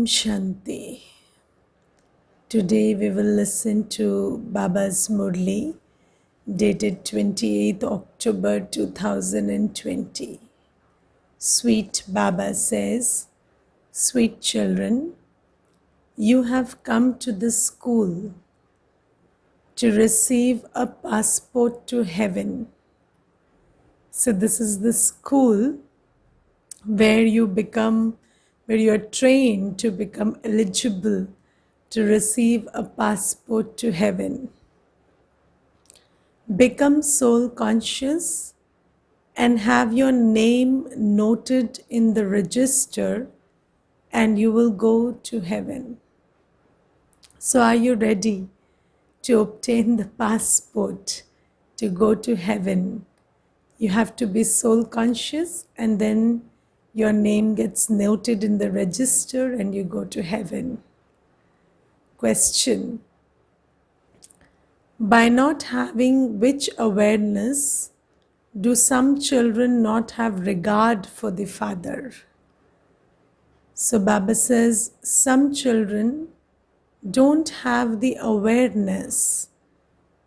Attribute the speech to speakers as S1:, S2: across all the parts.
S1: Shanti. Today we will listen to Baba's Murli, dated 28th October 2020. Sweet Baba says, "Sweet children, you have come to this school to receive a passport to heaven." So this is the school where you are trained to become eligible to receive a passport to heaven. Become soul conscious and have your name noted in the register, and you will go to heaven. So are you ready to obtain the passport to go to heaven? You have to be soul conscious, and then your name gets noted in the register and you go to heaven. Question: by not having which awareness do some children not have regard for the Father? So Baba says some children don't have the awareness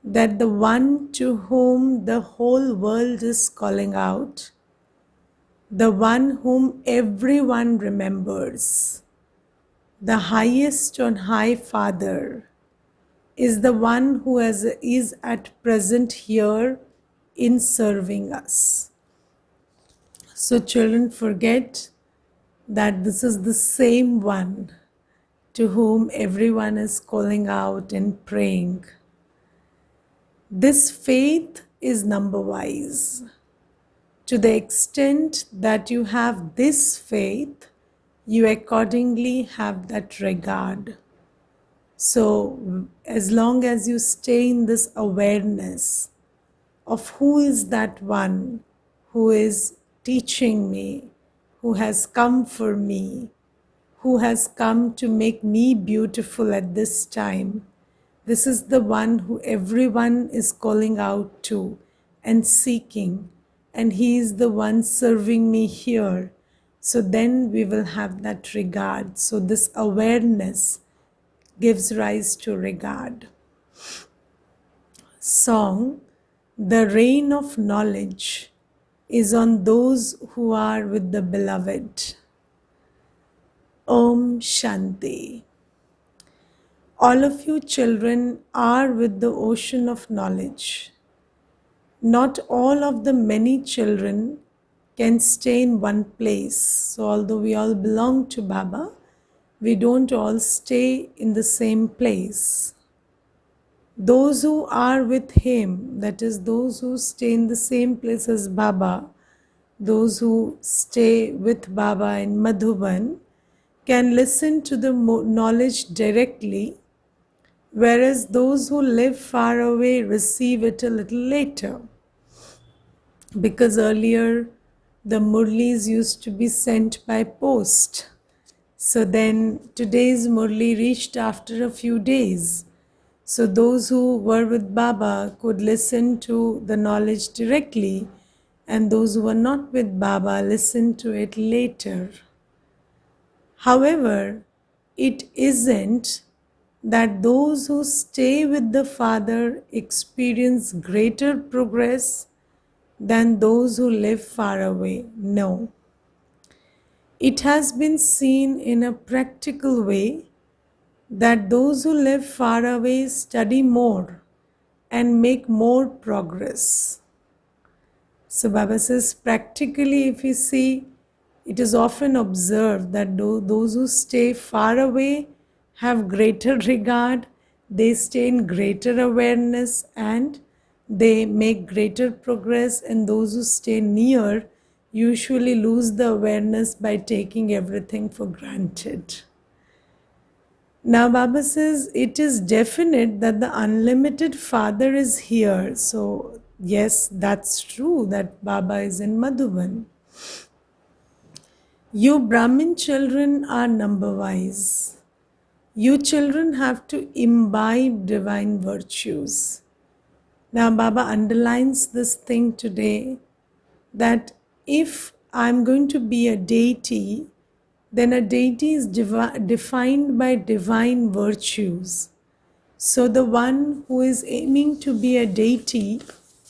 S1: that the one to whom the whole world is calling out, the one whom everyone remembers, the highest on high Father, is the one who is at present here in serving us. So children forget that this is the same one to whom everyone is calling out and praying. This faith is number wise. To the extent that you have this faith, you accordingly have that regard. So as long as you stay in this awareness of who is that one who is teaching me, who has come for me, who has come to make me beautiful at this time, this is the one who everyone is calling out to and seeking, and he is the one serving me here. So then we will have that regard. So this awareness gives rise to regard. Song: the rain of knowledge is on those who are with the Beloved. Om Shanti. All of you children are with the ocean of knowledge. Not all of the many children can stay in one place. So although we all belong to Baba, we don't all stay in the same place. Those who are with him, that is, those who stay in the same place as Baba, those who stay with Baba in Madhuban, can listen to the knowledge directly, whereas those who live far away receive it a little later. Because earlier the Murlis used to be sent by post. So then today's Murli reached after a few days. So those who were with Baba could listen to the knowledge directly, and those who were not with Baba listened to it later. However, it isn't that those who stay with the Father experience greater progress than those who live far away. No. It has been seen in a practical way that those who live far away study more and make more progress. So Baba says, practically if you see, it is often observed that those who stay far away have greater regard, they stay in greater awareness and they make greater progress, and those who stay near usually lose the awareness by taking everything for granted. Now Baba says it is definite that the unlimited Father is here. So yes, that's true that Baba is in Madhuban. You Brahmin children are number wise. You children have to imbibe divine virtues. Now Baba underlines this thing today, that if I'm going to be a deity, then a deity is defined by divine virtues. So the one who is aiming to be a deity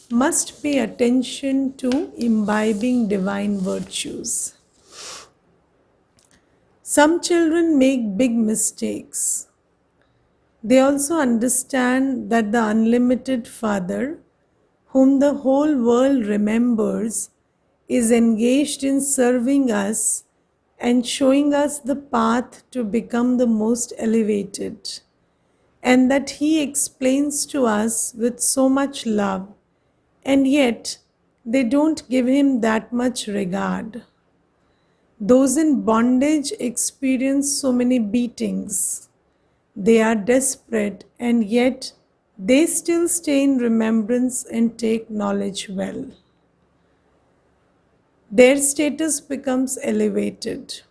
S1: must pay attention to imbibing divine virtues. Some children make big mistakes. They also understand that the unlimited Father, whom the whole world remembers, is engaged in serving us and showing us the path to become the most elevated, and that He explains to us with so much love, and yet they don't give Him that much regard. Those in bondage experience so many beatings. They are desperate, and yet they still stay in remembrance and take knowledge well. Their status becomes elevated.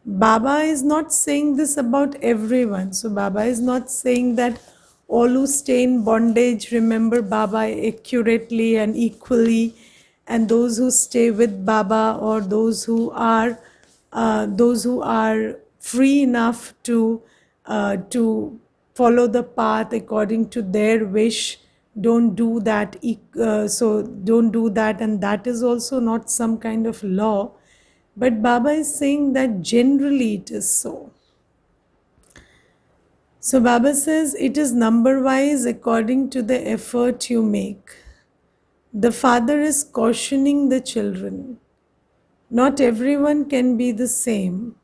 S1: Baba is not saying this about everyone. So Baba is not saying that all who stay in bondage remember Baba accurately and equally, and those who stay with Baba, or those who are free enough to follow the path according to their wish, don't do that. So don't do that, and that is also not some kind of law. But Baba is saying that generally it is so. So Baba says it is number wise according to the effort you make. The Father is cautioning the children. Not everyone can be the same.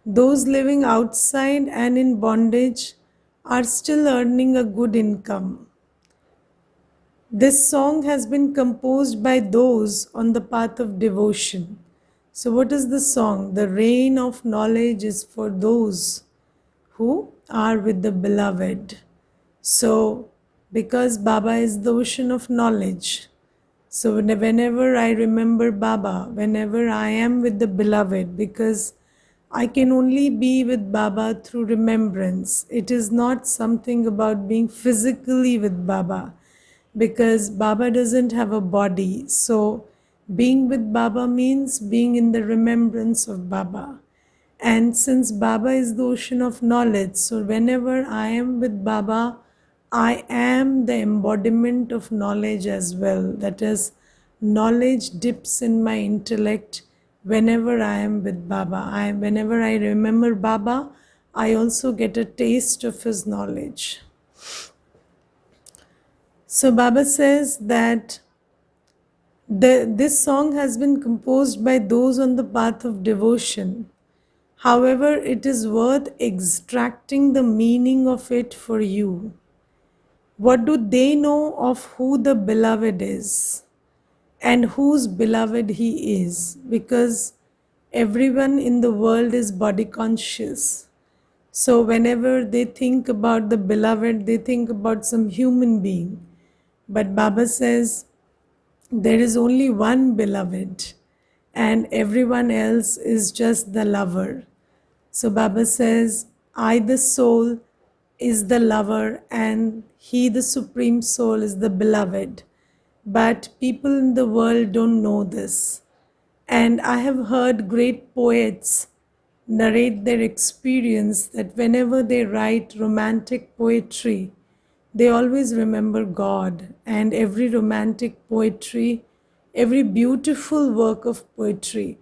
S1: Those living outside and in bondage are still earning a good income. This song has been composed by those on the path of devotion. So what is the song? The rain of knowledge is for those who are with the beloved. So because Baba is the ocean of knowledge, so whenever I remember Baba, whenever I am with the beloved, because I can only be with Baba through remembrance. It is not something about being physically with Baba, because Baba doesn't have a body. So being with Baba means being in the remembrance of Baba. And since Baba is the ocean of knowledge, so whenever I am with Baba, I am the embodiment of knowledge as well. That is, knowledge dips in my intellect whenever I am with Baba. Whenever I remember Baba, I also get a taste of his knowledge. So Baba says that this song has been composed by those on the path of devotion. However, it is worth extracting the meaning of it for you. What do they know of who the beloved is and whose beloved he is? Because everyone in the world is body conscious. So whenever they think about the beloved, they think about some human being. But Baba says there is only one beloved, and everyone else is just the lover. So Baba says, I, the soul, is the lover, and he, the supreme soul, is the beloved. But people in the world don't know this. And I have heard great poets narrate their experience that whenever they write romantic poetry, they always remember God. And every romantic poetry, every beautiful work of poetry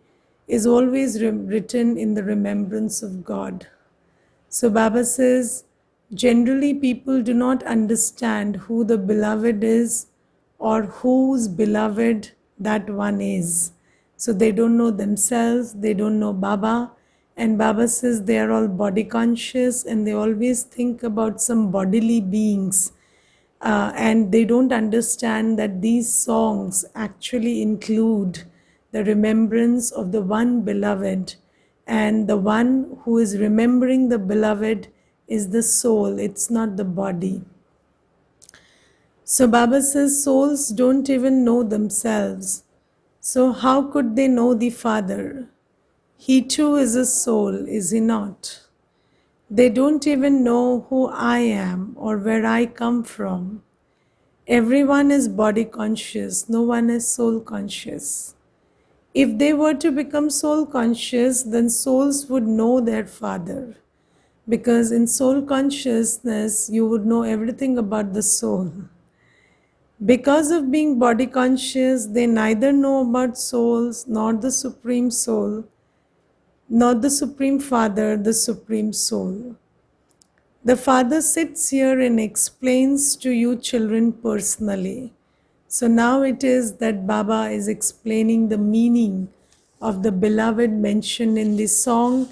S1: is always written in the remembrance of God. So Baba says, generally people do not understand who the beloved is or whose beloved that one is. So they don't know themselves, they don't know Baba. And Baba says they are all body conscious and they always think about some bodily beings. And they don't understand that these songs actually include the remembrance of the one beloved, and the one who is remembering the beloved is the soul, it's not the body. So Baba says souls don't even know themselves. So how could they know the Father? He too is a soul, is he not? They don't even know who I am or where I come from. Everyone is body conscious, no one is soul conscious. If they were to become soul conscious, then souls would know their Father. Because in soul consciousness, you would know everything about the soul. Because of being body conscious, they neither know about souls, nor the Supreme Soul, nor the Supreme Father, the Supreme Soul. The Father sits here and explains to you children personally. So now it is that Baba is explaining the meaning of the beloved mentioned in the song,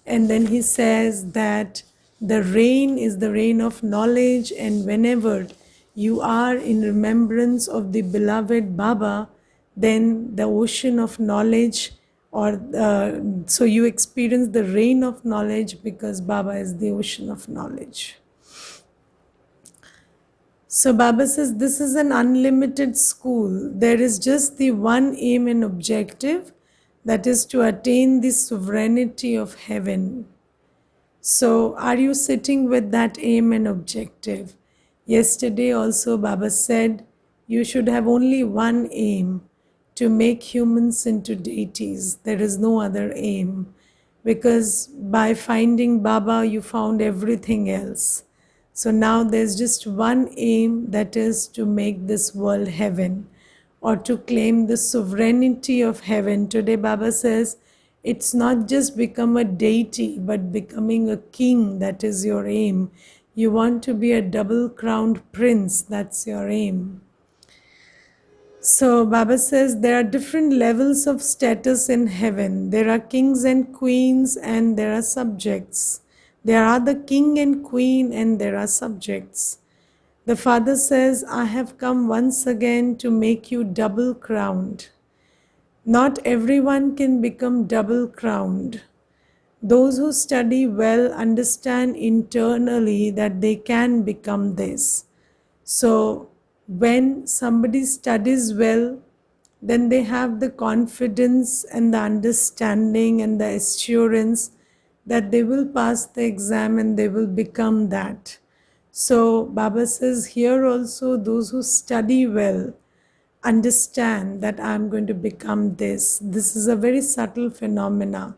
S1: and then he says that the rain is the rain of knowledge, and whenever you are in remembrance of the beloved Baba, then the ocean of knowledge, or so you experience the rain of knowledge because Baba is the ocean of knowledge. So Baba says this is an unlimited school. There is just the one aim and objective, that is to attain the sovereignty of heaven. So are you sitting with that aim and objective? Yesterday also Baba said you should have only one aim, to make humans into deities. There is no other aim, because by finding Baba you found everything else. So now there's just one aim, that is to make this world heaven, or to claim the sovereignty of heaven. Today Baba says it's not just become a deity, but becoming a king. That is your aim. You want to be a double crowned prince. That's your aim. So Baba says there are different levels of status in heaven. There are kings and queens, and there are subjects. There are the king and queen, and there are subjects. The Father says, I have come once again to make you double crowned. Not everyone can become double crowned. Those who study well understand internally that they can become this. So when somebody studies well, then they have the confidence and the understanding and the assurance that they will pass the exam and they will become that. So Baba says here also, those who study well understand that I'm going to become this. This is a very subtle phenomena.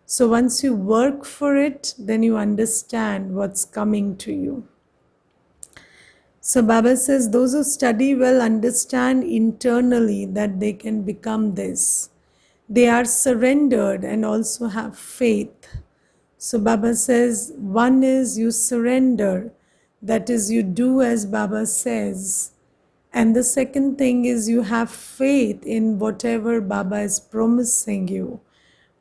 S1: So once you work for it, then you understand what's coming to you. So Baba says those who study well understand internally that they can become this. They are surrendered and also have faith. So Baba says one is you surrender, that is you do as Baba says. And the second thing is you have faith in whatever Baba is promising you,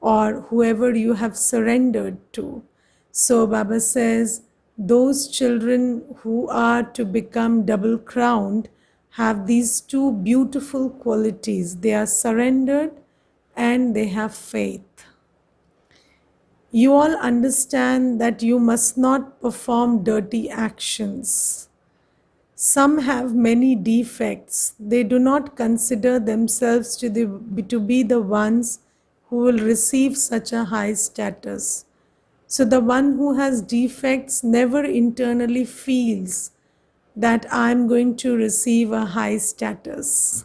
S1: or whoever you have surrendered to. So Baba says those children who are to become double crowned have these two beautiful qualities. They are surrendered and they have faith. You all understand that you must not perform dirty actions. Some have many defects. They do not consider themselves to be the ones who will receive such a high status. So the one who has defects never internally feels that I'm going to receive a high status.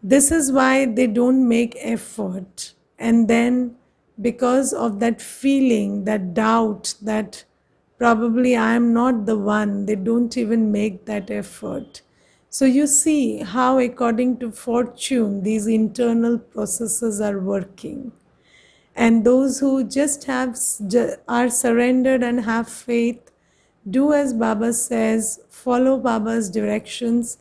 S1: This is why they don't make effort. And then because of that feeling, that doubt, that probably I am not the one, they don't even make that effort. So you see how according to fortune, these internal processes are working. And those who just are surrendered and have faith, do as Baba says, follow Baba's directions,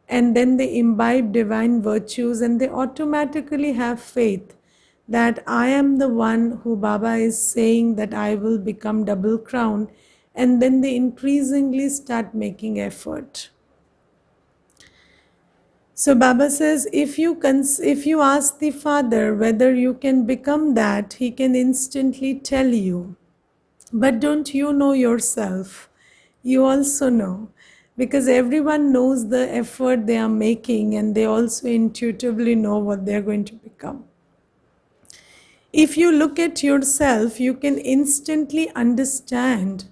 S1: and then they imbibe divine virtues, and they automatically have faith that I am the one who Baba is saying that I will become double crowned, and then they increasingly start making effort. So Baba says, if you ask the Father whether you can become that, he can instantly tell you. But don't you know yourself? You also know, because everyone knows the effort they are making, and they also intuitively know what they are going to become. If you look at yourself, you can instantly understand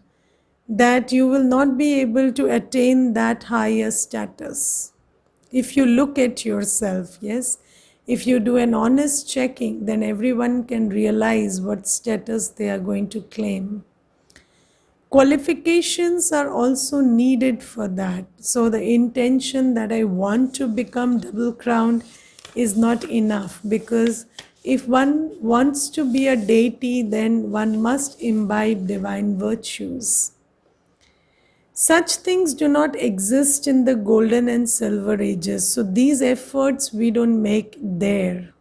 S1: that you will not be able to attain that higher status. If you look at yourself, yes, If you do an honest checking, then everyone can realize what status they are going to claim. Qualifications are also needed for that. So the intention that I want to become double crowned is not enough, because if one wants to be a deity, then one must imbibe divine virtues. Such things do not exist in the golden and silver ages. So these efforts we don't make there.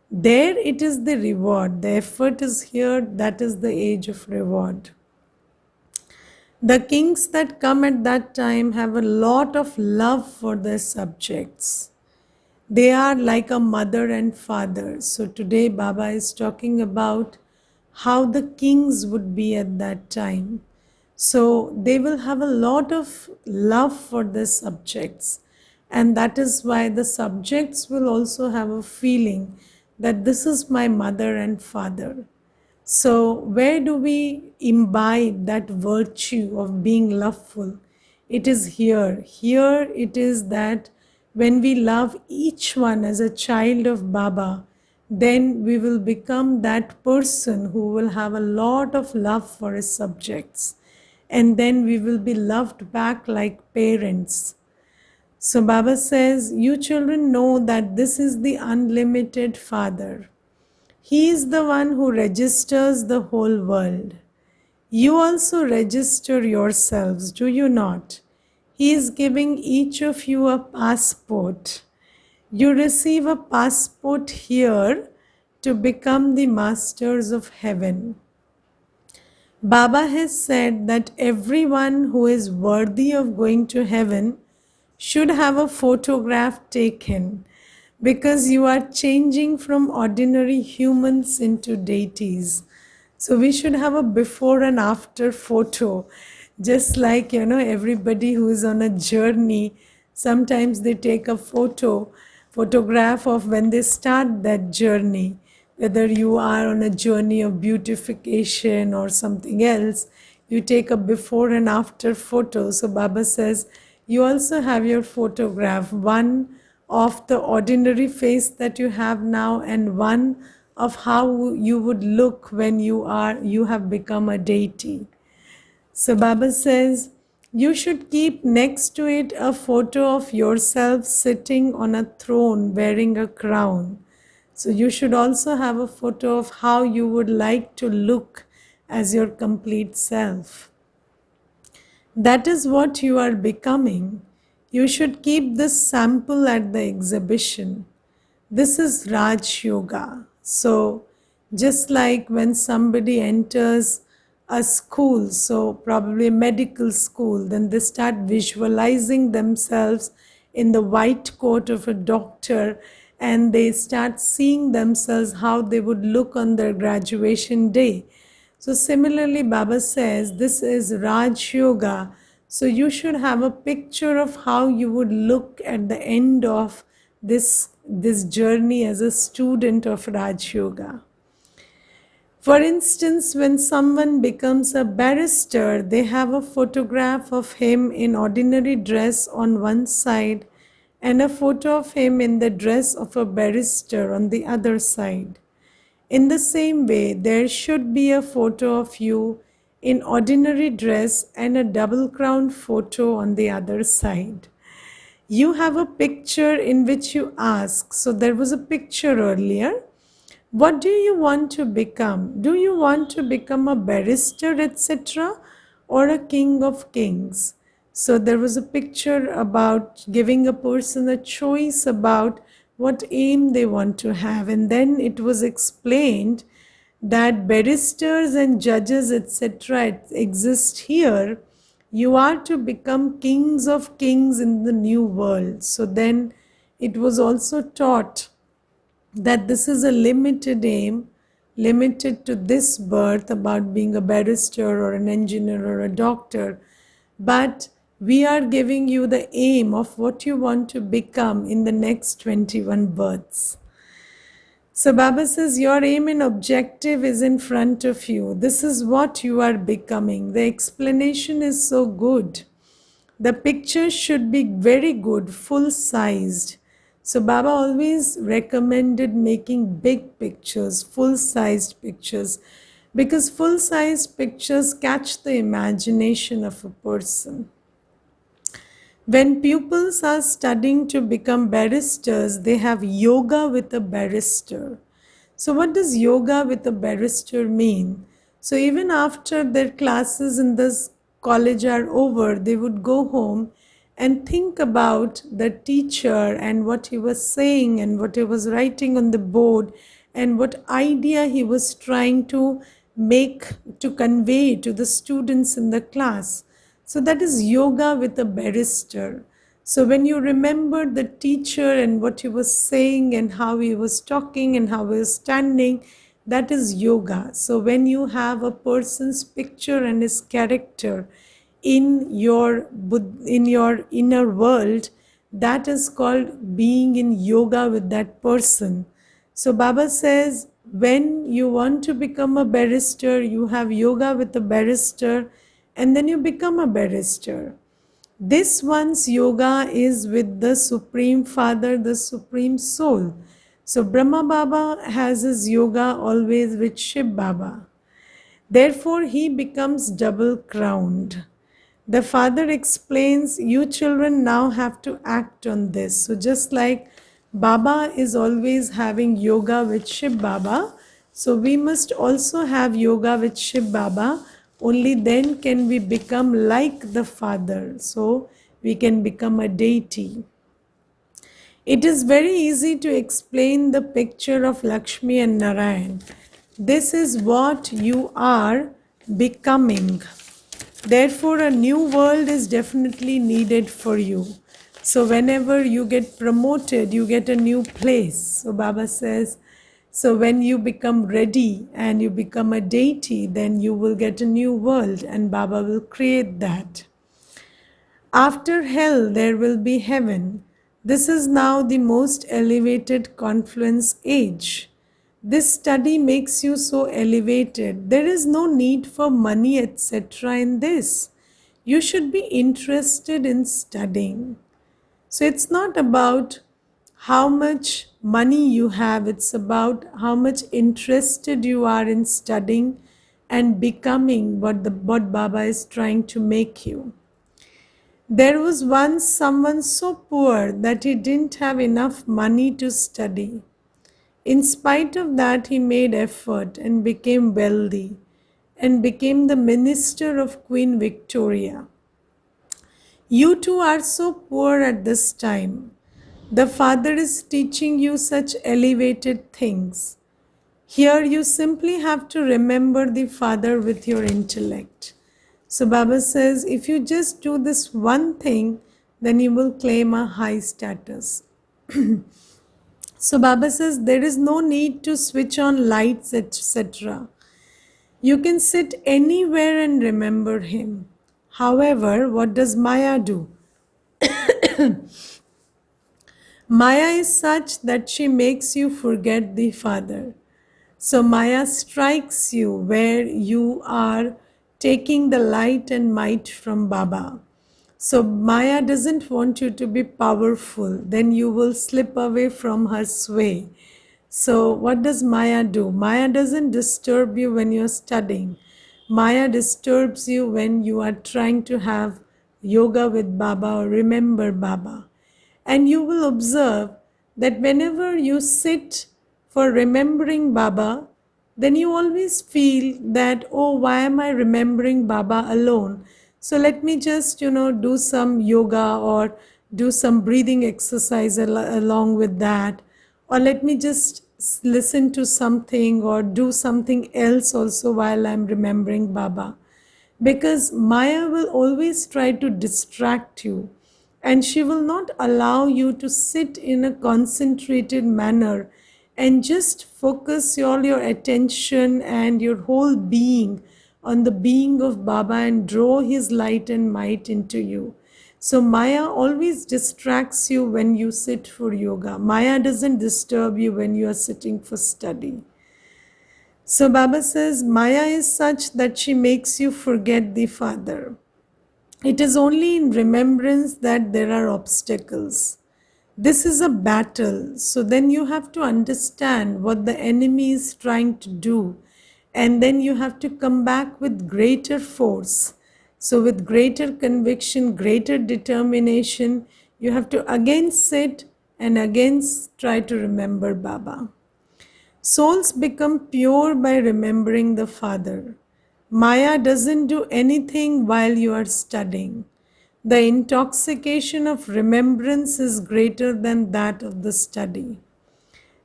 S1: There it is the reward. The effort is here, that is the age of reward. The kings that come at that time have a lot of love for their subjects. They are like a mother and father. So today Baba is talking about how the kings would be at that time. So they will have a lot of love for their subjects. And that is why the subjects will also have a feeling that this is my mother and father. So, where do we imbibe that virtue of being loveful? It is here. Here it is that when we love each one as a child of Baba, then we will become that person who will have a lot of love for his subjects. And then we will be loved back like parents. So Baba says, you children know that this is the unlimited Father. He is the one who registers the whole world. You also register yourselves, do you not? He is giving each of you a passport. You receive a passport here to become the masters of heaven. Baba has said that everyone who is worthy of going to heaven should have a photograph taken, because you are changing from ordinary humans into deities. So we should have a before and after photo. Just like, everybody who is on a journey, sometimes they take a photograph of when they start that journey. Whether you are on a journey of beautification or something else, you take a before and after photo. So Baba says, you also have your photograph, one of the ordinary face that you have now, and one of how you would look when you have become a deity. So Baba says, you should keep next to it a photo of yourself sitting on a throne wearing a crown. So you should also have a photo of how you would like to look as your complete self. That is what you are becoming. You should keep this sample at the exhibition. This is Raj Yoga. So just like when somebody enters a school, so probably a medical school, then they start visualizing themselves in the white coat of a doctor, and they start seeing themselves how they would look on their graduation day. So similarly, Baba says this is Raj Yoga. So you should have a picture of how you would look at the end of this journey as a student of Raj Yoga. For instance, when someone becomes a barrister, they have a photograph of him in ordinary dress on one side and a photo of him in the dress of a barrister on the other side. In the same way, there should be a photo of you in ordinary dress and a double crown photo on the other side. You have a picture in which you ask. So there was a picture earlier. What do you want to become? Do you want to become a barrister, etc., or a king of kings? So there was a picture about giving a person a choice about what aim they want to have. And then it was explained that barristers and judges, etc., exist here. You are to become kings of kings in the new world. So then it was also taught that this is a limited aim, limited to this birth, about being a barrister or an engineer or a doctor. But we are giving you the aim of what you want to become in the next 21 births. So Baba says your aim and objective is in front of you. This is what you are becoming. The explanation is so good. The picture should be very good, full-sized. So Baba always recommended making big pictures, full-sized pictures, because full-sized pictures catch the imagination of a person. When pupils are studying to become barristers, they have yoga with a barrister. So, what does yoga with a barrister mean? So, even after their classes in this college are over, they would go home and think about the teacher and what he was saying and what he was writing on the board and what idea he was trying to make to convey to the students in the class. So that is yoga with a barrister. So when you remember the teacher and what he was saying and how he was talking and how he was standing, that is yoga. So when you have a person's picture and his character in your inner world, that is called being in yoga with that person. So Baba says, when you want to become a barrister, you have yoga with a barrister, and then you become a barrister. This one's yoga is with the Supreme Father, the Supreme Soul. So Brahma Baba has his yoga always with Shiv Baba. Therefore, he becomes double crowned. The father explains, you children now have to act on this. So just like Baba is always having yoga with Shiv Baba, so we must also have yoga with Shiv Baba. Only then can we become like the father. So we can become a deity. It is very easy to explain the picture of Lakshmi and Narayan. This is what you are becoming. Therefore, a new world is definitely needed for you. So whenever you get promoted, you get a new place. So Baba says, so when you become ready and you become a deity, then you will get a new world and Baba will create that. After hell, there will be heaven. This is now the most elevated confluence age. This study makes you so elevated. There is no need for money, etc. in this. You should be interested in studying. So it's not about how much money you have, it's about how much interested you are in studying and becoming what Baba is trying to make you. There was once someone so poor that he didn't have enough money to study. In spite of that, he made effort and became wealthy and became the minister of Queen Victoria. You too are so poor at this time. The Father is teaching you such elevated things. Here you simply have to remember the Father with your intellect. So Baba says, if you just do this one thing, then you will claim a high status. So Baba says, there is no need to switch on lights, etc. You can sit anywhere and remember him. However, what does Maya do? Maya is such that she makes you forget the Father. So Maya strikes you where you are taking the light and might from Baba. So Maya doesn't want you to be powerful, then you will slip away from her sway. So what does Maya do? Maya doesn't disturb you when you're studying. Maya disturbs you when you are trying to have yoga with Baba or remember Baba. And you will observe that whenever you sit for remembering Baba, then you always feel that, oh, why am I remembering Baba alone? So let me just, do some yoga or do some breathing exercise along with that. Or let me just listen to something or do something else also while I'm remembering Baba. Because Maya will always try to distract you and she will not allow you to sit in a concentrated manner and just focus all your attention and your whole being on the being of Baba and draw his light and might into you. So Maya always distracts you when you sit for yoga. Maya doesn't disturb you when you are sitting for study. So Baba says, Maya is such that she makes you forget the Father. It is only in remembrance that there are obstacles. This is a battle. So then you have to understand what the enemy is trying to do. And then you have to come back with greater force. So, with greater conviction, greater determination, you have to again sit and again try to remember Baba. Souls become pure by remembering the Father. Maya doesn't do anything while you are studying. The intoxication of remembrance is greater than that of the study.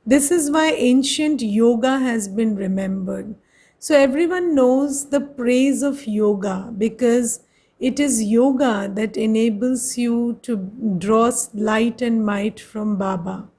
S1: This is why ancient yoga has been remembered. So everyone knows the praise of yoga because it is yoga that enables you to draw light and might from Baba.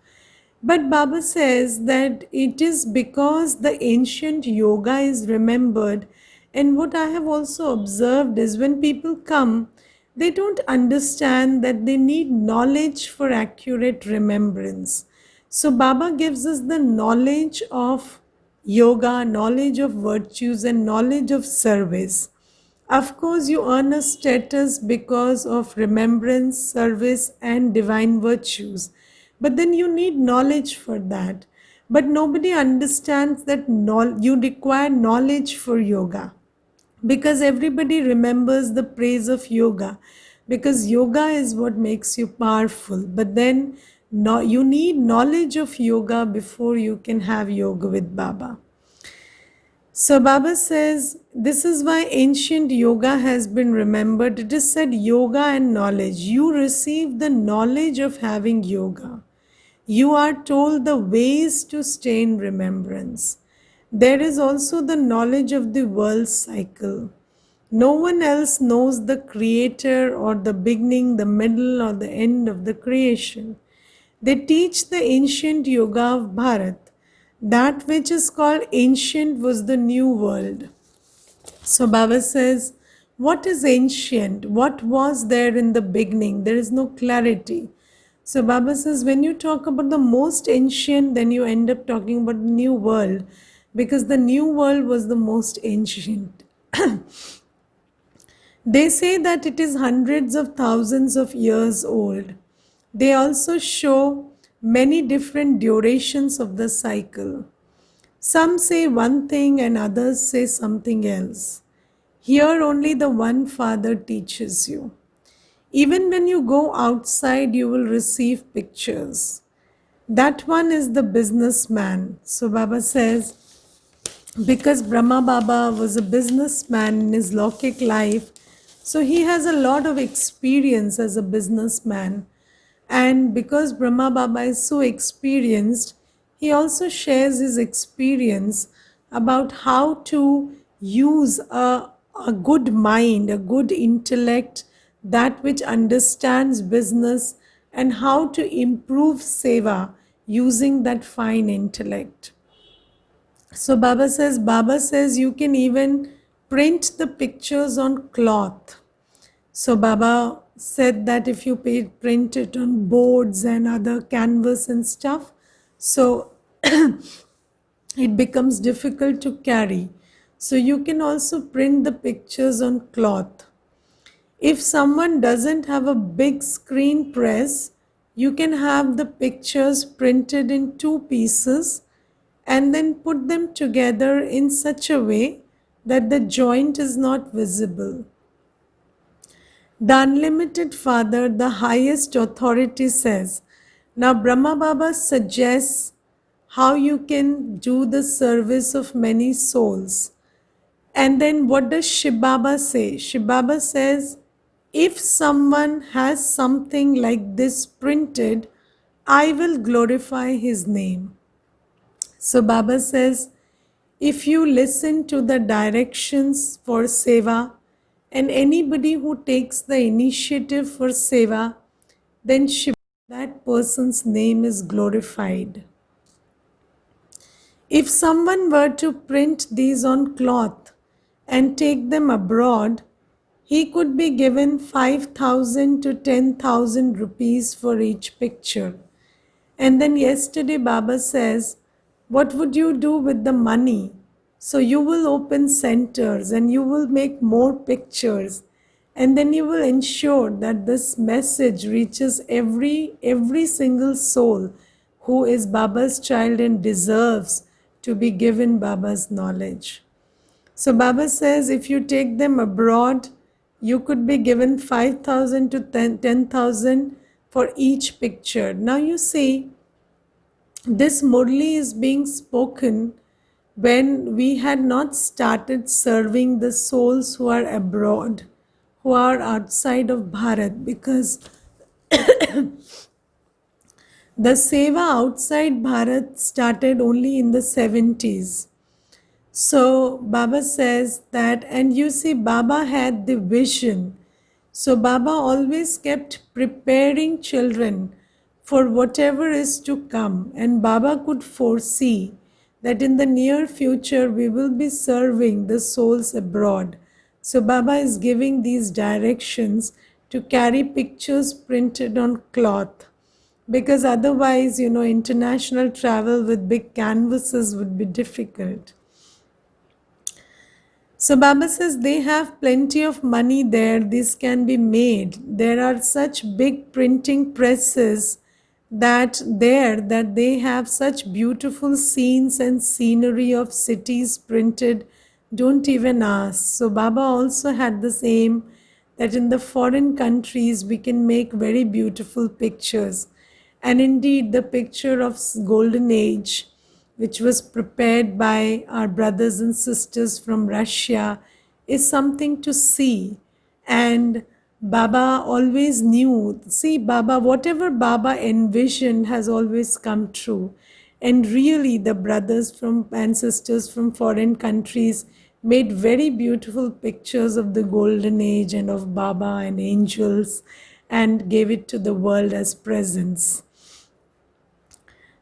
S1: But Baba says that it is because the ancient yoga is remembered. And what I have also observed is when people come, they don't understand that they need knowledge for accurate remembrance. So Baba gives us the knowledge of yoga, knowledge of virtues, and knowledge of service. Of course, you earn a status because of remembrance, service, and divine virtues. But then you need knowledge for that. But nobody understands that you require knowledge for yoga because everybody remembers the praise of yoga because yoga is what makes you powerful. But then you need knowledge of yoga before you can have yoga with Baba. So Baba says, this is why ancient yoga has been remembered. It is said yoga and knowledge. You receive the knowledge of having yoga. You are told the ways to stay in remembrance. There is also the knowledge of the world cycle. No one else knows the creator or the beginning, the middle, or the end of the creation. They teach the ancient yoga of Bharat. That which is called ancient was the new world. So Baba says, what is ancient? What was there in the beginning? There is no clarity. So Baba says, when you talk about the most ancient, then you end up talking about the new world because the new world was the most ancient. They say that it is hundreds of thousands of years old. They also show many different durations of the cycle. Some say one thing and others say something else. Here only the one Father teaches you. Even when you go outside, you will receive pictures. That one is the businessman. So Baba says, because Brahma Baba was a businessman in his Lokik life, so he has a lot of experience as a businessman. And because Brahma Baba is so experienced, he also shares his experience about how to use a good mind, a good intellect, that which understands business, and how to improve seva using that fine intellect. So Baba says you can even print the pictures on cloth. So Baba said that if you print it on boards and other canvas and stuff, so it becomes difficult to carry. So you can also print the pictures on cloth. If someone doesn't have a big screen press, you can have the pictures printed in two pieces and then put them together in such a way that the joint is not visible. The Unlimited Father, the highest authority, says, now Brahma Baba suggests how you can do the service of many souls. And then what does Shiv Baba say? Shiv Baba says, if someone has something like this printed, I will glorify his name. So Baba says, if you listen to the directions for seva and anybody who takes the initiative for seva, then that person's name is glorified. If someone were to print these on cloth and take them abroad, he could be given 5,000 to 10,000 rupees for each picture. And then yesterday Baba says, what would you do with the money? So you will open centers and you will make more pictures. And then you will ensure that this message reaches every single soul who is Baba's child and deserves to be given Baba's knowledge. So Baba says if you take them abroad, you could be given 5,000 to 10,000 for each picture. Now you see, this Murli is being spoken when we had not started serving the souls who are abroad, who are outside of Bharat, because the seva outside Bharat started only in the 70s. So Baba says that, and you see, Baba had the vision. So Baba always kept preparing children for whatever is to come, and Baba could foresee that in the near future we will be serving the souls abroad. So Baba is giving these directions to carry pictures printed on cloth, because otherwise, international travel with big canvases would be difficult. So Baba says they have plenty of money there, this can be made. There are such big printing presses that they have such beautiful scenes and scenery of cities printed, don't even ask. So Baba also had the same, that in the foreign countries we can make very beautiful pictures. And indeed the picture of golden age, which was prepared by our brothers and sisters from Russia, is something to see. And Baba always knew, see, Baba, whatever Baba envisioned has always come true. And really, the brothers from and sisters from foreign countries made very beautiful pictures of the golden age and of Baba and angels and gave it to the world as presents.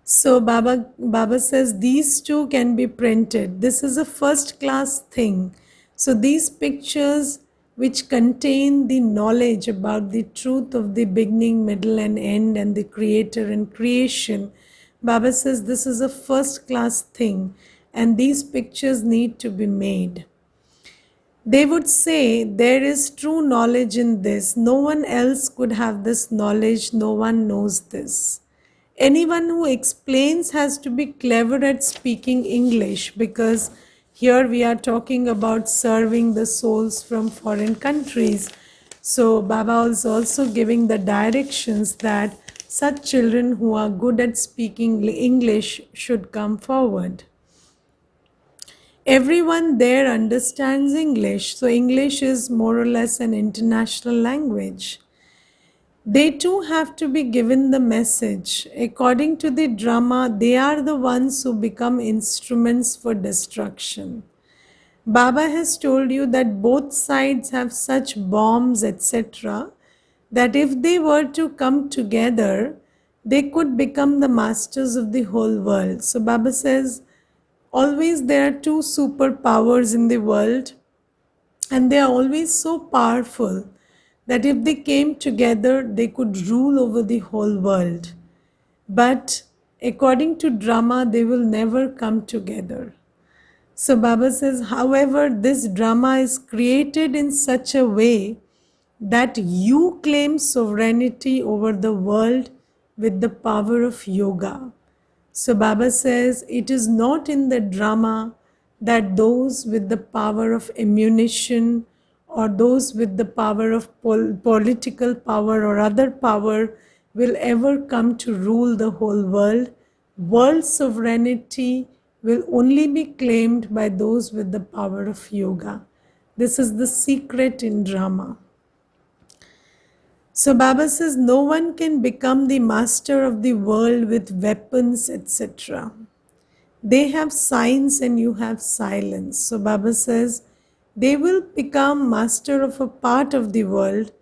S1: So Baba says these two can be printed. This is a first class thing. So these pictures which contain the knowledge about the truth of the beginning, middle and end and the creator and creation, Baba says this is a first class thing and these pictures need to be made. They would say there is true knowledge in this. No one else could have this knowledge. No one knows this. Anyone who explains has to be clever at speaking English, because here we are talking about serving the souls from foreign countries. So Baba is also giving the directions that such children who are good at speaking English should come forward. Everyone there understands English, so English is more or less an international language. They too have to be given the message. According to the drama, they are the ones who become instruments for destruction. Baba has told you that both sides have such bombs, etc., that if they were to come together, they could become the masters of the whole world. So Baba says, always there are two superpowers in the world, and they are always so powerful that if they came together, they could rule over the whole world. But according to drama, they will never come together. So Baba says, however, this drama is created in such a way that you claim sovereignty over the world with the power of yoga. So Baba says, it is not in the drama that those with the power of ammunition or those with the power of political power or other power will ever come to rule the whole world. World sovereignty will only be claimed by those with the power of yoga. This is the secret in drama. So Baba says no one can become the master of the world with weapons, etc. They have signs and you have silence. So Baba says they will become master of a part of the world,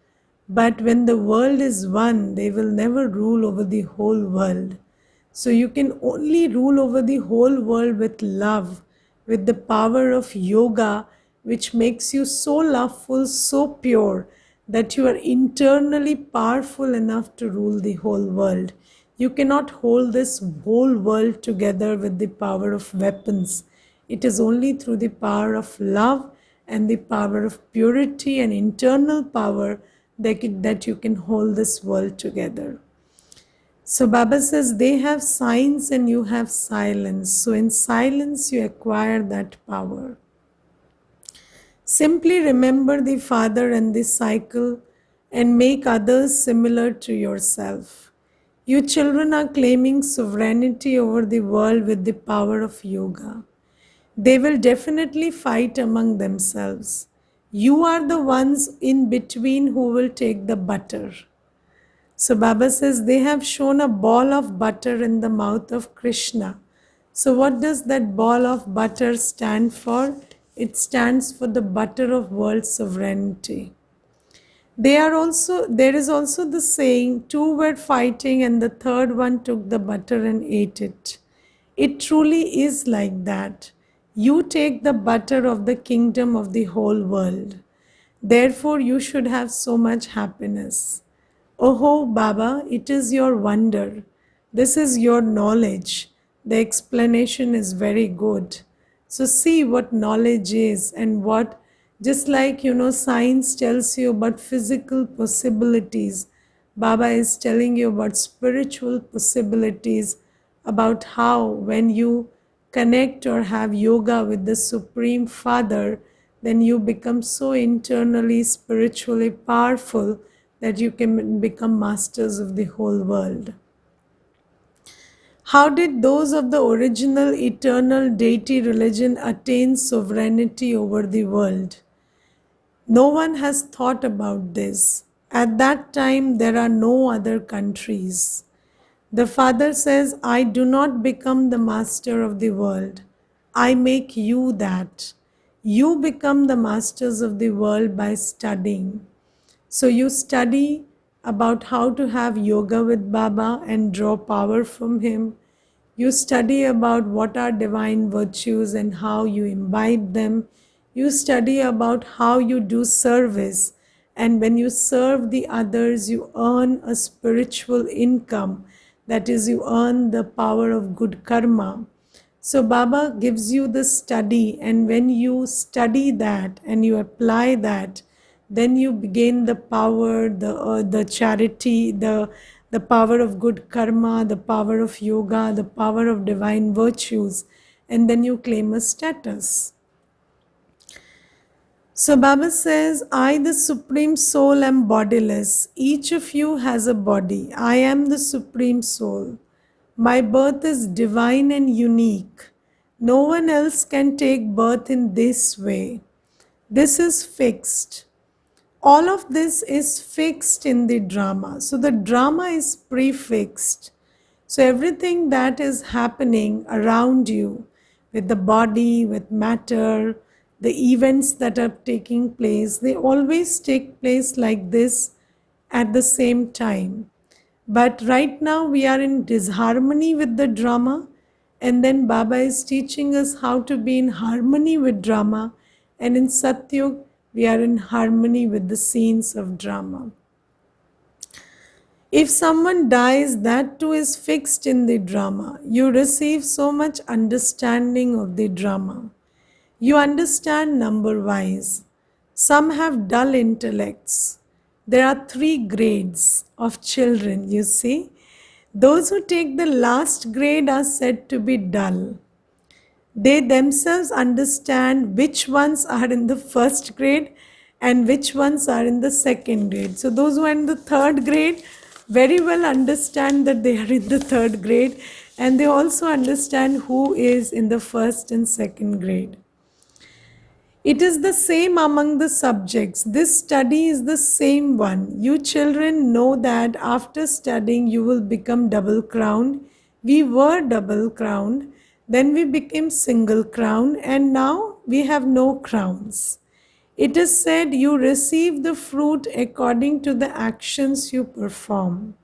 S1: but when the world is one, they will never rule over the whole world. So you can only rule over the whole world with love, with the power of yoga, which makes you so loveful, so pure, that you are internally powerful enough to rule the whole world. You cannot hold this whole world together with the power of weapons. It is only through the power of love and the power of purity and internal power that you can hold this world together. So Baba says they have signs and you have silence. So in silence you acquire that power. Simply remember the Father and the cycle and make others similar to yourself. You children are claiming sovereignty over the world with the power of yoga. They will definitely fight among themselves. You are the ones in between who will take the butter. So Baba says they have shown a ball of butter in the mouth of Krishna. So what does that ball of butter stand for? It stands for the butter of world sovereignty. There is also the saying, two were fighting and the third one took the butter and ate it. It truly is like that. You take the butter of the kingdom of the whole world. Therefore, you should have so much happiness. Oh, Baba, it is your wonder. This is your knowledge. The explanation is very good. So see what knowledge is and what, just like science tells you about physical possibilities, Baba is telling you about spiritual possibilities, about how when you connect or have yoga with the Supreme Father, then you become so internally, spiritually powerful that you can become masters of the whole world. How did those of the original eternal deity religion attain sovereignty over the world? No one has thought about this. At that time, there are no other countries. The Father says, I do not become the master of the world. I make you that. You become the masters of the world by studying. So you study about how to have yoga with Baba and draw power from him. You study about what are divine virtues and how you imbibe them. You study about how you do service. And when you serve the others, you earn a spiritual income. That is, you earn the power of good karma. So Baba gives you the study, and when you study that and you apply that, then you gain the power, the charity, the power of good karma, the power of yoga, the power of divine virtues, and then you claim a status. So Baba says, I, the Supreme Soul, am bodiless. Each of you has a body. I am the Supreme Soul. My birth is divine and unique. No one else can take birth in this way. This is fixed. All of this is fixed in the drama. So the drama is prefixed. So everything that is happening around you, with the body, with matter, the events that are taking place, they always take place like this at the same time. But right now we are in disharmony with the drama, and then Baba is teaching us how to be in harmony with drama, and in Satyug we are in harmony with the scenes of drama. If someone dies, that too is fixed in the drama. You receive so much understanding of the drama. You understand number-wise. Some have dull intellects. There are 3 grades of children, you see. Those who take the last grade are said to be dull. They themselves understand which ones are in the first grade and which ones are in the second grade. So those who are in the third grade very well understand that they are in the third grade, and they also understand who is in the first and second grade. It is the same among the subjects. This study is the same one. You children know that after studying you will become double crowned. We were double crowned, then we became single crowned, and now we have no crowns. It is said you receive the fruit according to the actions you perform.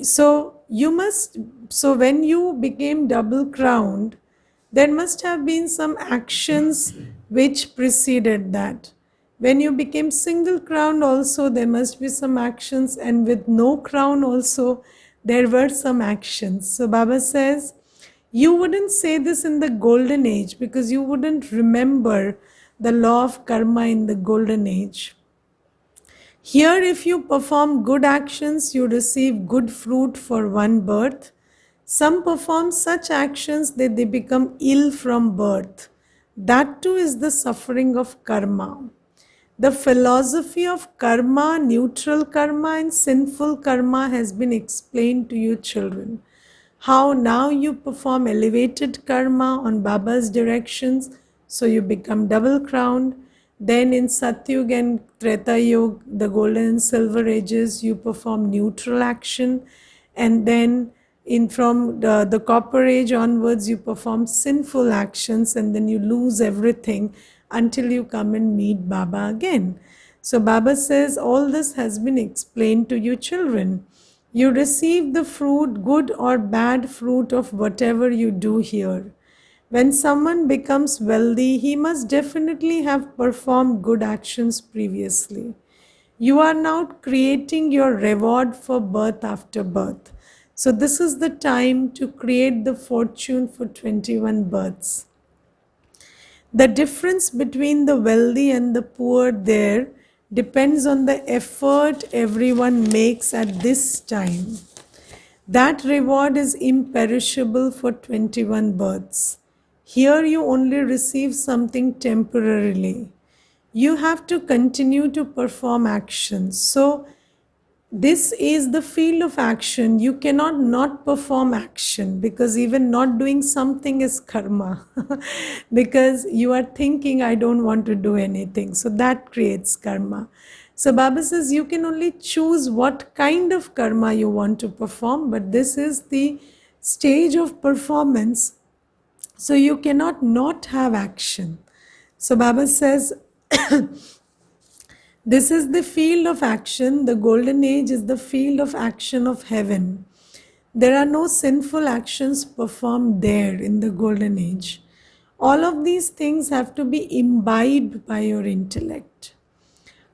S1: So when you became double crowned, there must have been some actions which preceded that. When you became single crowned also, there must be some actions, and with no crown also there were some actions. So Baba says, you wouldn't say this in the golden age because you wouldn't remember the law of karma in the golden age. Here, if you perform good actions, you receive good fruit for one birth. Some perform such actions that they become ill from birth. That too is the suffering of karma. The philosophy of karma, neutral karma, and sinful karma has been explained to you, children. How now you perform elevated karma on Baba's directions, so you become double crowned. Then in Satyug and Treta Yuga, the golden and silver ages, you perform neutral action, and then in from the copper age onwards, you perform sinful actions, and then you lose everything until you come and meet Baba again. So Baba says all this has been explained to you, children. You receive the fruit, good or bad fruit of whatever you do here. When someone becomes wealthy, he must definitely have performed good actions previously. You are now creating your reward for birth after birth. So this is the time to create the fortune for 21 births. The difference between the wealthy and the poor there depends on the effort everyone makes at this time. That reward is imperishable for 21 births. Here you only receive something temporarily. You have to continue to perform actions. So this is the field of action. You cannot not perform action, because even not doing something is karma. Because you are thinking, I don't want to do anything. So that creates karma. So Baba says you can only choose what kind of karma you want to perform, but this is the stage of performance. So you cannot not have action. So Baba says, this is the field of action. The golden age is the field of action of heaven. There are no sinful actions performed there in the golden age. All of these things have to be imbibed by your intellect.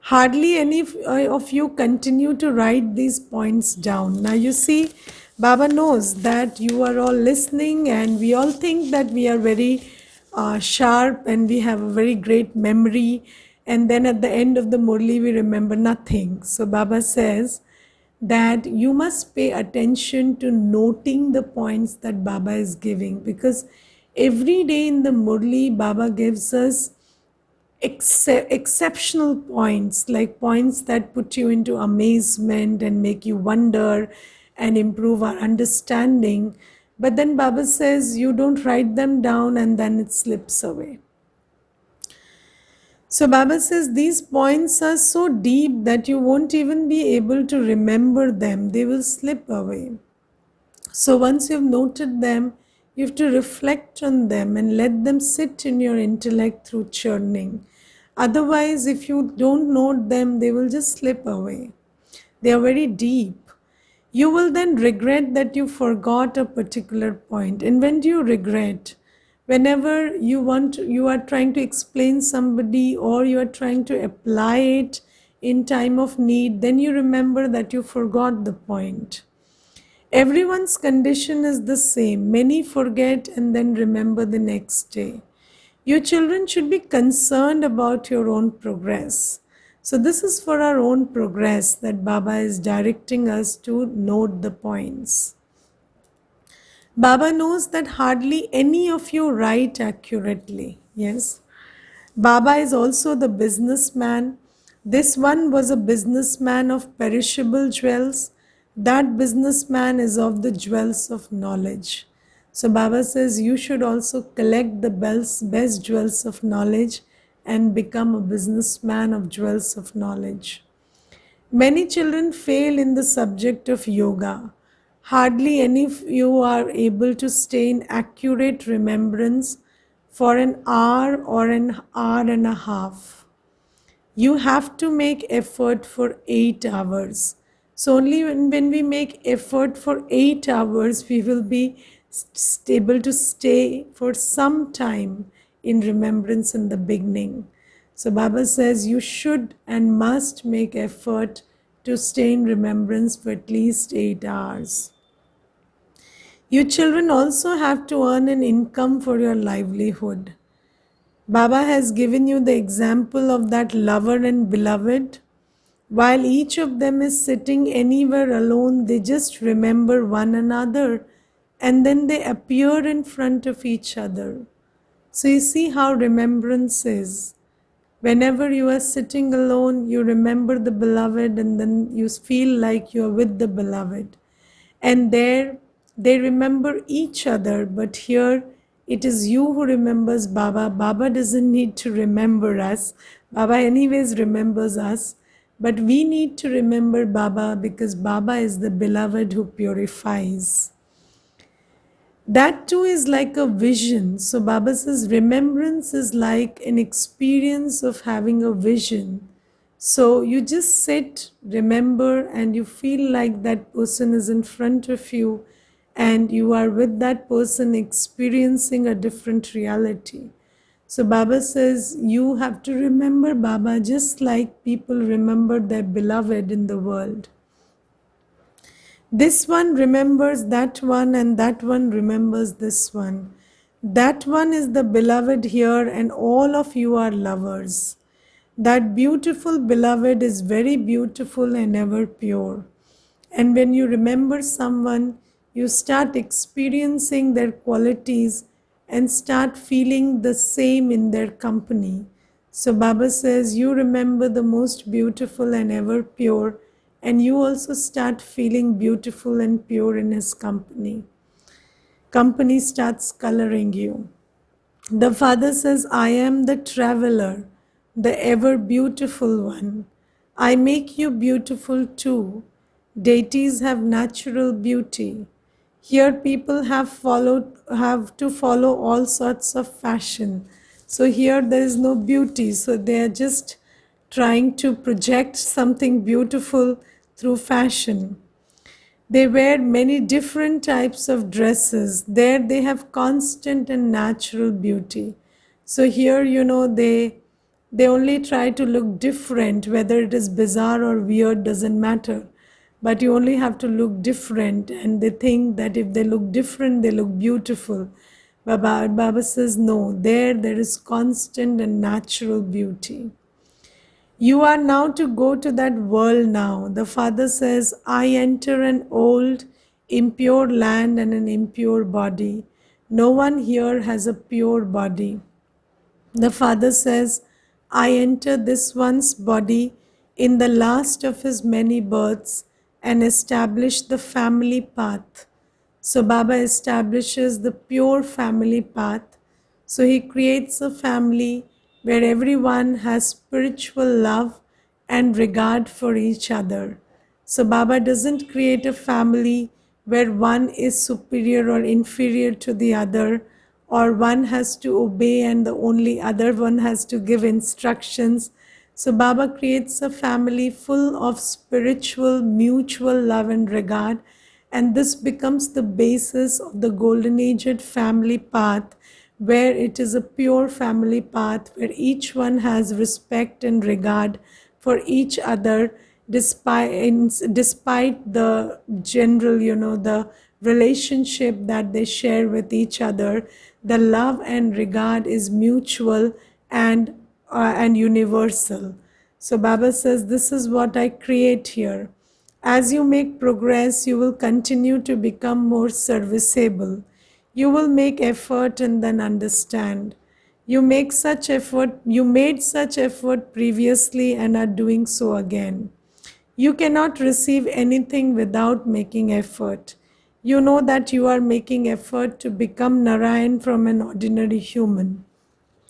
S1: Hardly any of you continue to write these points down. Now you see, Baba knows that you are all listening, and we all think that we are very sharp and we have a very great memory, and then at the end of the Murli we remember nothing. So Baba says that you must pay attention to noting the points that Baba is giving, because every day in the Murli Baba gives us exceptional points, like points that put you into amazement and make you wonder and improve our understanding. But then Baba says you don't write them down and then it slips away. So Baba says these points are so deep that you won't even be able to remember them. They will slip away. So once you've noted them, you have to reflect on them and let them sit in your intellect through churning. Otherwise, if you don't note them, they will just slip away. They are very deep. You will then regret that you forgot a particular point. And when do you regret? Whenever you are trying to explain somebody, or you are trying to apply it in time of need, then you remember that you forgot the point. Everyone's condition is the same. Many forget and then remember the next day. Your children should be concerned about your own progress. So this is for our own progress that Baba is directing us to note the points. Baba knows that hardly any of you write accurately. Yes. Baba is also the businessman. This one was a businessman of perishable jewels. That businessman is of the jewels of knowledge. So Baba says you should also collect the best jewels of knowledge and become a businessman of jewels of knowledge. Many children fail in the subject of yoga. Hardly any of you are able to stay in accurate remembrance for an hour or an hour and a half. You have to make effort for 8 hours. So only when we make effort for 8 hours, we will be able to stay for some time in remembrance in the beginning. So Baba says you should and must make effort to stay in remembrance for at least 8 hours. You children also have to earn an income for your livelihood. Baba has given you the example of that lover and beloved. While each of them is sitting anywhere alone, they just remember one another and then they appear in front of each other. So you see how remembrance is. Whenever you are sitting alone, you remember the beloved and then you feel like you are with the beloved. And there they remember each other, but here it is you who remembers Baba. Baba doesn't need to remember us. Baba anyways remembers us, but we need to remember Baba because Baba is the beloved who purifies. That too is like a vision. So Baba says remembrance is like an experience of having a vision. So you just sit, remember, and you feel like that person is in front of you and you are with that person experiencing a different reality. So Baba says you have to remember Baba just like people remember their beloved in the world. This one remembers that one, and that one remembers this one. That one is the beloved here, and all of you are lovers. That beautiful beloved is very beautiful and ever pure. And when you remember someone, you start experiencing their qualities and start feeling the same in their company. So Baba says, you remember the most beautiful and ever pure, and you also start feeling beautiful and pure in his company. Company starts coloring you. The Father says, I am the traveler, the ever beautiful one. I make you beautiful too. Deities have natural beauty. Here people have to follow all sorts of fashion. So here there is no beauty. So they are just trying to project something beautiful through fashion. They wear many different types of dresses. There they have constant and natural beauty. So here, they only try to look different, whether it is bizarre or weird doesn't matter. But you only have to look different, and they think that if they look different, they look beautiful. Baba says, no, there is constant and natural beauty. You are now to go to that world now. The Father says, I enter an old, impure land and an impure body. No one here has a pure body. The Father says, I enter this one's body in the last of his many births and establish the family path. So Baba establishes the pure family path. So he creates a family where everyone has spiritual love and regard for each other. So Baba doesn't create a family where one is superior or inferior to the other, or one has to obey and the only other one has to give instructions. So Baba creates a family full of spiritual, mutual love and regard, and this becomes the basis of the golden aged family path, where it is a pure family path where each one has respect and regard for each other despite the general, the relationship that they share with each other. The love and regard is mutual and universal. So Baba says, this is what I create here. As you make progress, you will continue to become more serviceable. You will make effort and then understand. You made such effort previously and are doing so again. You cannot receive anything without making effort. You know that you are making effort to become Narayan from an ordinary human.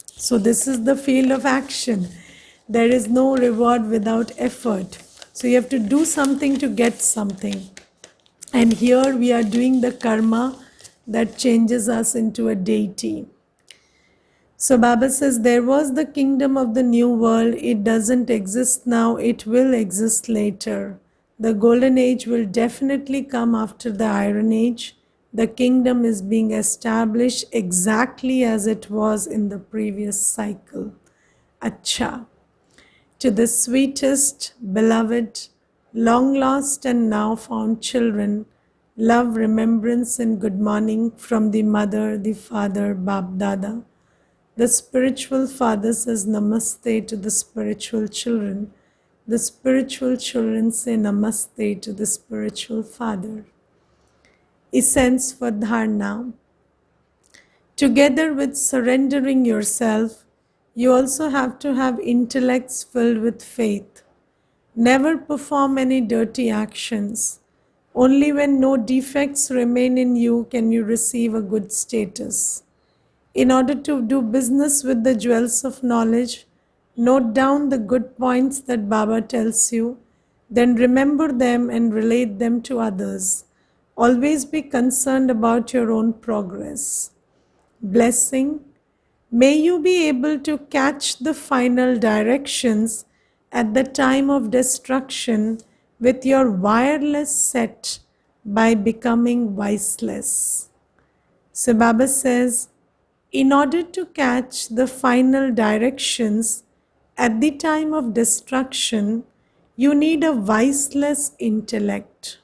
S1: So this is the field of action. There is no reward without effort. So you have to do something to get something. And here we are doing the karma that changes us into a deity. So Baba says, there was the kingdom of the new world. It doesn't exist now. It will exist later. The golden age will definitely come after the iron age. The kingdom is being established exactly as it was in the previous cycle. Acha. To the sweetest, beloved, long lost and now found children, love, remembrance and good morning from the mother, the father, Bab Dada. The spiritual father says namaste to the spiritual children. The spiritual children say namaste to the spiritual father. Essence for dharana. Together with surrendering yourself, you also have to have intellects filled with faith. Never perform any dirty actions. Only when no defects remain in you can you receive a good status. In order to do business with the jewels of knowledge, note down the good points that Baba tells you, then remember them and relate them to others. Always be concerned about your own progress. Blessing. May you be able to catch the final directions at the time of destruction with your wireless set by becoming voiceless. So Baba says, in order to catch the final directions at the time of destruction, you need a voiceless intellect.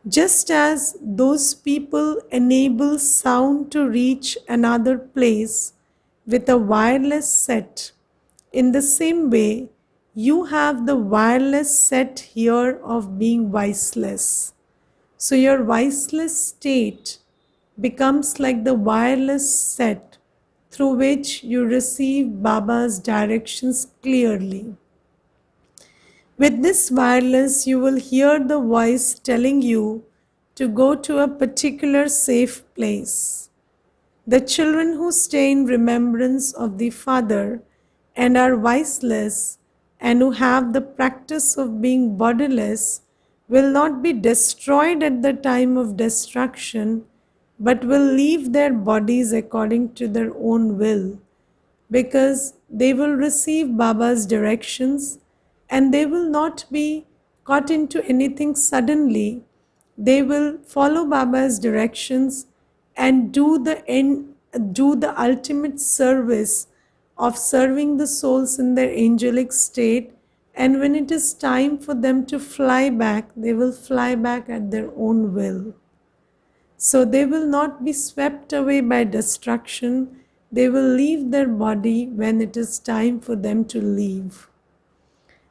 S1: Just as those people enable sound to reach another place with a wireless set, in the same way, you have the wireless set here of being voiceless. So your voiceless state becomes like the wireless set through which you receive Baba's directions clearly. With this wireless, you will hear the voice telling you to go to a particular safe place. The children who stay in remembrance of the Father and are voiceless and who have the practice of being bodiless will not be destroyed at the time of destruction, but will leave their bodies according to their own will, because they will receive Baba's directions and they will not be caught into anything suddenly. They will follow Baba's directions and do the ultimate service of serving the souls in their angelic state. And when it is time for them to fly back, they will fly back at their own will. So they will not be swept away by destruction. They will leave their body when it is time for them to leave.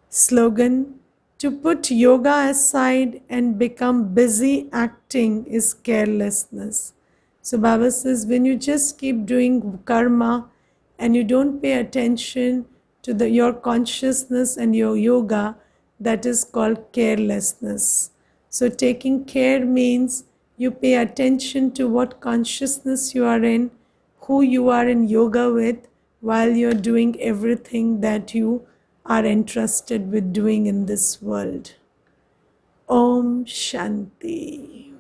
S1: Slogan: to put yoga aside and become busy acting is carelessness. So Baba says, when you just keep doing karma and you don't pay attention to your consciousness and your yoga, that is called carelessness. So taking care means you pay attention to what consciousness you are in, who you are in yoga with, while you're doing everything that you are entrusted with doing in this world. Om Shanti.